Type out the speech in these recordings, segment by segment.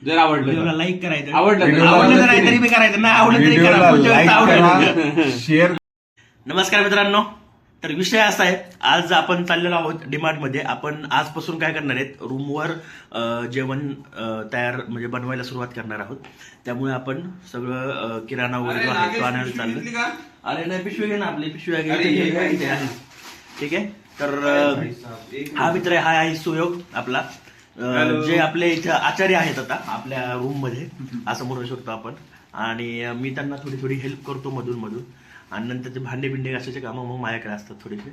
जर आवडलं व्हिडिओला लाईक करायचं, आवडलं नाही तरी बी करायचं, नाही आवडलं तरी करा. शेअर. नमस्कार मित्रांनो, तर विषय असा आहे, आज आपण चाललेलो आहोत डीमार्ट मध्ये. आपण आजपासून काय करणार आहेत, रूमवर जेवण तयार म्हणजे बनवायला सुरुवात करणार आहोत. त्यामुळे आपण सगळं किराणा वगैरे जो आहे तो आणायला चाललो. अरे नाही, पिशवी घे ना, आपली पिशवी आहे. ठीक आहे. तर हा मित्र आहे, हा आहे सुयोग आपला, जे आपले इथे आचार्य आहेत आता आपल्या रूम मध्ये, असं म्हणू शकतो आपण. आणि मी त्यांना थोडी हेल्प करतो मधून मधून, आणि नंतर ते भांडे बिंडे घासायचे कामं मग माझ्याकडे असतात थोडेसे.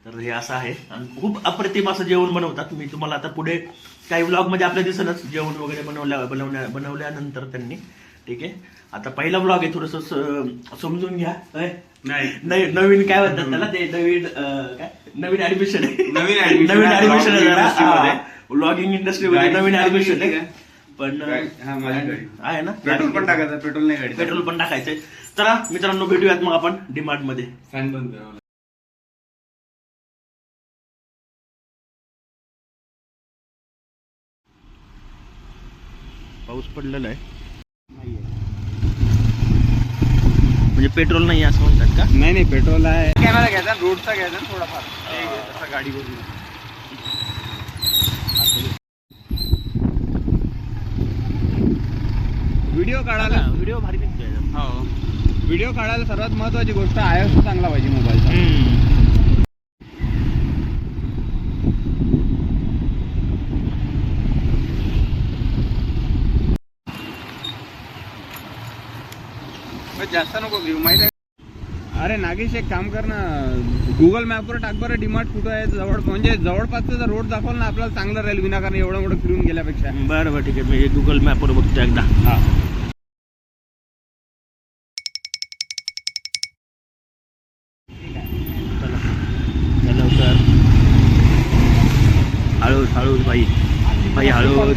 तर हे असं आहे, आणि खूप अप्रतिम असं जेवण बनवतात. मी तुम्हाला आता पुढे काही व्लॉग मध्ये आपल्या दिसलंच जेवण वगैरे बनवल्यानंतर त्यांनी. ठीक आहे. आता पहिला व्लॉग आहे, थोडस समजून घ्या. नाही, नवीन काय म्हणतात त्याला, ते नवीन ऍडमिशन आहे. नवीन ऍडमिशन आहे, व्लॉगिंग इंडस्ट्रीमध्ये नवीन ऍडमिशन आहे. पण आहे ना, पेट्रोल पण टाकायचं, पेट्रोल पण टाकायचंय. चला मित्रांनो, भेटूयात मग आपण डीमार्ट मध्ये. फॅन बंद. पाऊस पडलेला आहे, म्हणजे पेट्रोल नाही असं म्हणतात का? नाही, पेट्रोल आहे. कॅमेरा घ्यायचा, रोडचा घ्यायचा थोडाफार, गाडी बघून. व्हिडिओ भारी निघतोय. हो, व्हिडिओ काढायला सर्वात महत्वाची गोष्ट आयएसओ चांगला पाहिजे मोबाईलचा. जास्त नको घेऊ, माहिती आहे. अरे नागेश, एक काम कर ना, गुगल मॅपवर टाक बरं डीमार्ट कुठं आहे जवळ, म्हणजे जवळपासचा जर रोड दाखवला ना आपल्याला चांगलं राहील, विनाकारण एवढं मोठं फिरून गेल्यापेक्षा. बरं ठीक आहे, मी गुगल मॅपवर बघतो एकदा. हा, लवकर, हळूच भाई हळूच.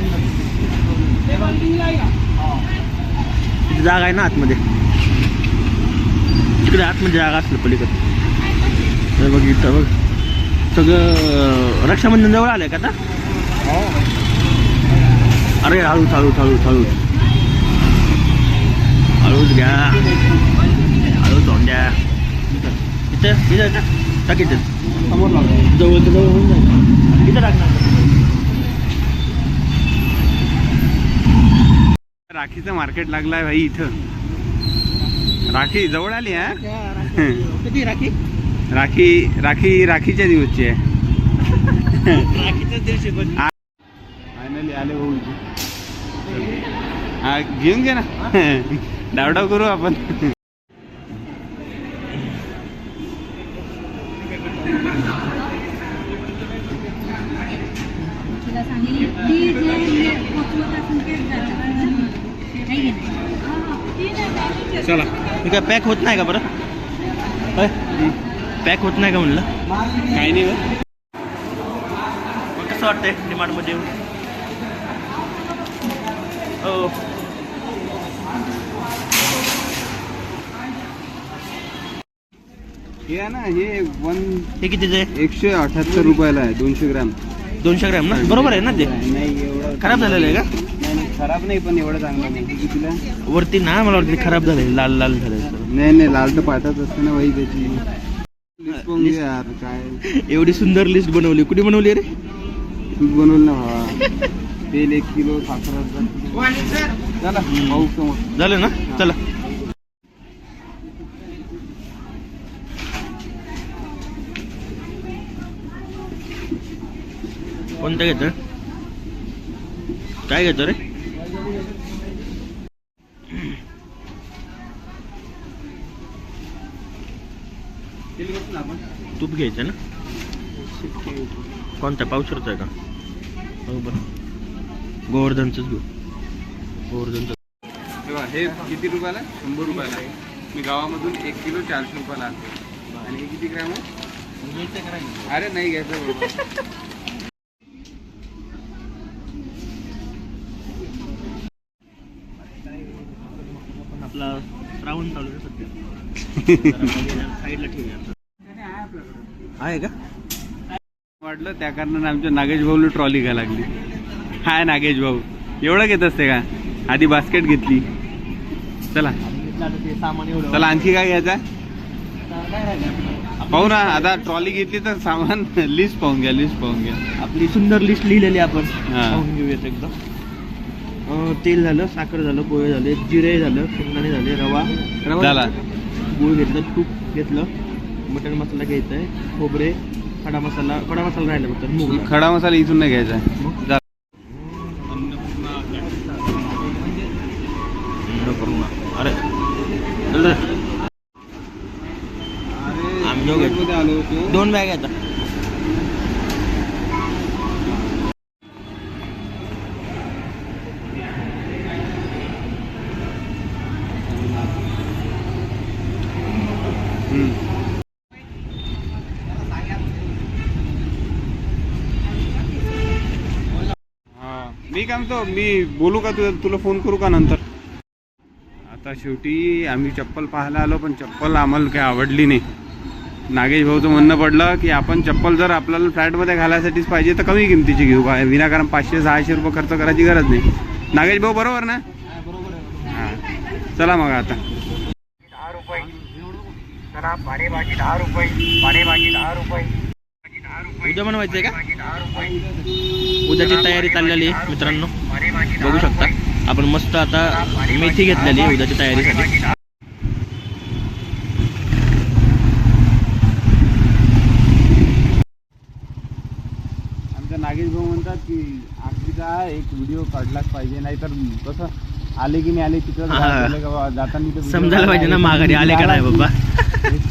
जागा आहे ना आतमध्ये, तिकडे आतमध्ये जागा असलं पलीकडे. बघ इथं बघ, सगळं रक्षाबंधन जवळ आलंय का आता? अरे हळूच घ्या, हळूच द्या. इथं टाक, इथं जवळ होऊन जाईल, इथं टाकणार. राखीचं मार्केट लागलाय भाई इथं. राखी जवळ आली. किती राखीच्या दिवसची आहे. राखीच्याच दिवशी पण फायनली आले भाऊ. हा, घेऊन घे ना, डावडाव करू आपण. चला, हे काय पॅक होत नाही का बरं? पॅक होत नाही का म्हणलं? काही नाही. कसं वाटतंय डीमार्ट मध्ये येऊन? हो, हे आहे ना, हे कितीच आहे? 178 रुपयाला आहे, 200 ग्रॅम. 200 ग्रॅम ना, बरोबर आहे ना? ते नाही एवढं खराब झालेलं आहे का? नाही, खराब नाही, पण एवढं चांगलं नाही. कितीला? वरती ना मला वाटतं खराब झालंय, लाल झालं. नाही, लाल तर पाठच असते ना भाई त्याची. यार काय एवढी सुंदर लिस्ट बनवली, कुठे बनवली रे? तूच बनवलं ना भावा. तेल 1 किलो, साखर चला भाऊ समोर झालं ना. चला, कोणतं घेतं, काय घेतो रे? तूप घ्यायचं ना. कोणत्या पावशेरचं आहे का? बरं, गोवर्धनचंच घेऊ. गोवर्धनचं. हे किती रुपयाला? 100 रुपयाला आहे. मी गावामधून 1 किलो 400 रुपयाला आणतो. आणि हे किती ग्रॅम आहे? अरे नाही घ्यायचं. आपला श्रावण चालू आहे सध्या. साईडला ठेवूया. आहे का? वाटलं त्या कारणाने आमच्या नागेश भाऊला ट्रॉली घ्यायला लागली. हाय नागेश भाऊ. एवढं घेत असते का? आधी बास्केट घेतली. चला ते सामान एवढं चला आणखी काय घ्यायचं आहे? काय राहिलं? पाहू ना. आता ट्रॉली घेतली तर सामान लिस्ट पाहून घ्या. आपली सुंदर लिस्ट लिहिलेली आपण हा. पाहून घेऊयात एकदा. तेल झालं, साखर झालं, पोहे झाले, जिरे झालं, शेंगदाणे झाले, रवा झाला. गूळ घेतलं, तूप घेतलं, मटण मसाला घ्यायचा आहे, खोबरे, खडा मसाला राहिला फक्त मूग. खडा मसाला इथून नाही घ्यायचा आहे. झाला. अरे आम्ही दोघे आलो होतो. 2 बॅग आहेत. मी काय म्हणतो, मी बोलू का तुला फोन करू का नंतर? आता शेवटी आम्ही चप्पल पाहायला आलो, पण चप्पल आम्हाला काही आवडली नाही. नागेश भाऊचं म्हणणं पडलं की आपण चप्पल जर आपल्याला फ्लॅटमध्ये घालायसाठीच पाहिजे तर कमी किमतीची घेऊ, काय विनाकारण 500-600 रुपये खर्च करायची गरज नाही. नागेश भाऊ बरोबर ना? हां चला मग आता. 10 रुपये. चला पाणीभाजी 10 रुपये. पाणीभाजी 10 रुपये. उद्या बनवायचंय का? उद्याची तयारी चाललेली आहे मित्रांनो, बघू शकता. आपण मस्त आता मेथी घेतलेली आहे उद्याच्या तयारीसाठी. आमच्या नागेश भाऊ म्हणतात की आखरीचा एक व्हिडिओ काढलाच पाहिजे, नाहीतर कसं आले की नाही आले तिकडं जाताना समजायला पाहिजे ना माघारी आले का नाही बाबा.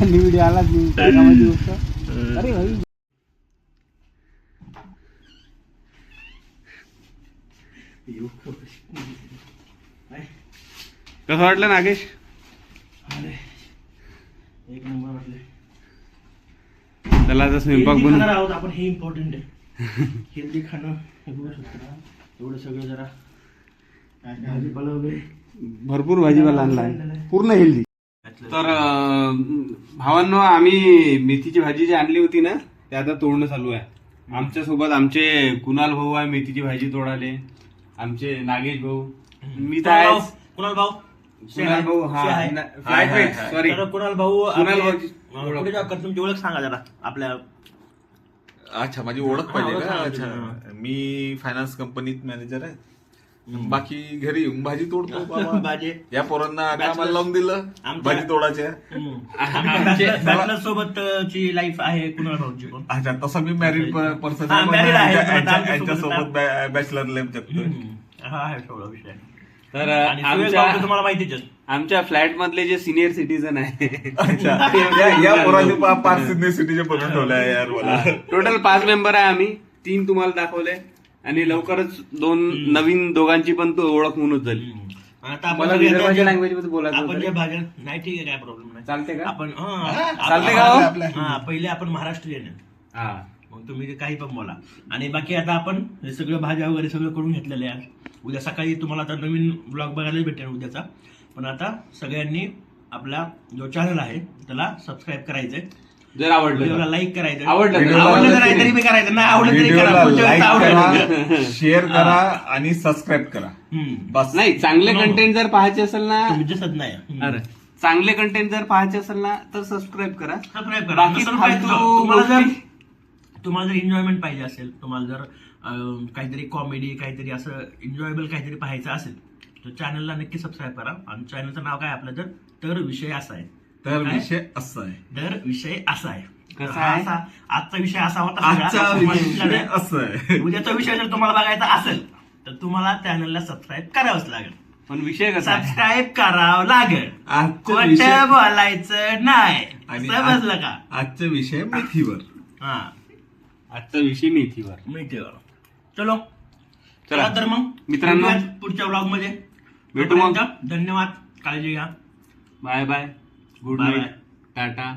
व्हिडिओ आलाच नाही, काय कामाची गोष्ट. अरे भाई कसं वाटलं नागेश? एक नंबर वाटले. त्याला आता स्वयंपाक बनवून आहोत आपण, हे इम्पॉर्टंट आहे. हेल्दी खाणं हे बघू शकता. एवढं सगळं जरा भाजीपाला वगैरे भरपूर भाजीपाला आणलाय, पूर्ण हेल्दी. तर भावांनो, आम्ही मेथीची भाजी जी आणली होती ना ते आता तोडणं चालू आहे. आमच्या सोबत आमचे कुणाल भाऊ आहे मेथीची भाजी तोडाले, आमचे नागेश भाऊ, मी तर आहे कुणाल भाऊ. कुणाल भाऊ फ्लायट सॉरी कुणाल भाऊ कुणाल भाऊ पुढे जाऊ का? तुमची ओळख सांगा जरा आपल्या. अच्छा, माझी ओळख पाहिजे का? अच्छा, मी फायनान्स कंपनीत मॅनेजर आहे. बाकी घरी येऊन भाजी तोडतो बाबा. भाजी या पोरांना कामाला लावून दिलं भाजी तोडायच्या. बॅचलर सोबत ची लाईफ आहे कुणाल भाऊची पण. अच्छा, तसं मी मॅरिड पर्सन हा, married आहे. यांच्यासोबत बॅचलर लाईफ जगतोय. हा आहे थोडा विषय. तर आणि सुरेश भाऊ तर तुम्हाला माहितीच आहे. आमच्या फ्लॅट मधले जे सिनियर सिटीजन आहे, अच्छा, या पोरांनी 5 सिनियर सिटीचे बनवून ठेवल्या यार मला. टोटल 5 मेंबर आहे आम्ही. 3 तुम्हाला दाखवले आणि लवकरच 2 नवीन दोघांची पण तो ओळख म्हणून झाली. आता मला विदर्भाच्या लँग्वेज मध्ये बोलायचं आपण होतं जे रे. भाज्या नाही, ठीक आहे, काय प्रॉब्लेम नाही. चालते का? आपण चालते का हो? पहिले आपण महाराष्ट्रीयन आहे. हा, मग तुम्ही काही पण बोला. आणि बाकी आता आपण हे सगळं भाज्या वगैरे सगळं करून घेतलेलं आहे. उद्या सकाळी तुम्हाला आता नवीन ब्लॉग बघायला भेटेल उद्याचा. पण आता सगळ्यांनी आपला जो चॅनल आहे त्याला सबस्क्राईब करायचंय, जर आवडलं व्हिडिओला लाईक करायचं, आवडलं आवडलं नाही तरी बी करायचं, नाही आवडलं तरी करा, पुढच्या वेळेस आवडेल. शेअर करा आणि सबस्क्राईब करा. बस. नाही, चांगले कंटेंट जर पाहायचे असेल ना, तुम्ही दिसत नाही. अरे चांगले कंटेंट जर पाहायचे असेल ना तर सबस्क्राईब करा. सबस्क्राईब करा. बाकी नसेल फालतू पाहिजे, तुम्हाला जर एन्जॉयमेंट पाहिजे असेल, तुम्हाला जर काहीतरी कॉमेडी, काहीतरी असं एन्जॉयबल काहीतरी पाहायचं असेल तर चॅनलला नक्की सबस्क्राईब करा. आणि चॅनलचं नाव काय आपलं? तर विषय असा आहे. तर विषय असा आहे. तर विषय असा आहे. कसा आहे? आजचा विषय असा होता. आजचा विषय असं आहे. उद्याचा विषय जर तुम्हाला बघायचा असेल तर तुम्हाला चॅनलला सबस्क्राईब करावंच लागेल. पण विषय कसा आहे? सबस्क्राईब करावं लागेल. आजचा विषय खोटं बोलायचं नाही. आणि समजलं का? आजचा विषय मेथीवर. हा, आजचा विषय मेथीवर. मिळते. चलो चला चला तर मग मित्रांनो, भेटूयात पुढच्या ब्लॉग मध्ये. भेटू मग. धन्यवाद. काळजी घ्या. Bye bye, good Bye night, bye. Tata.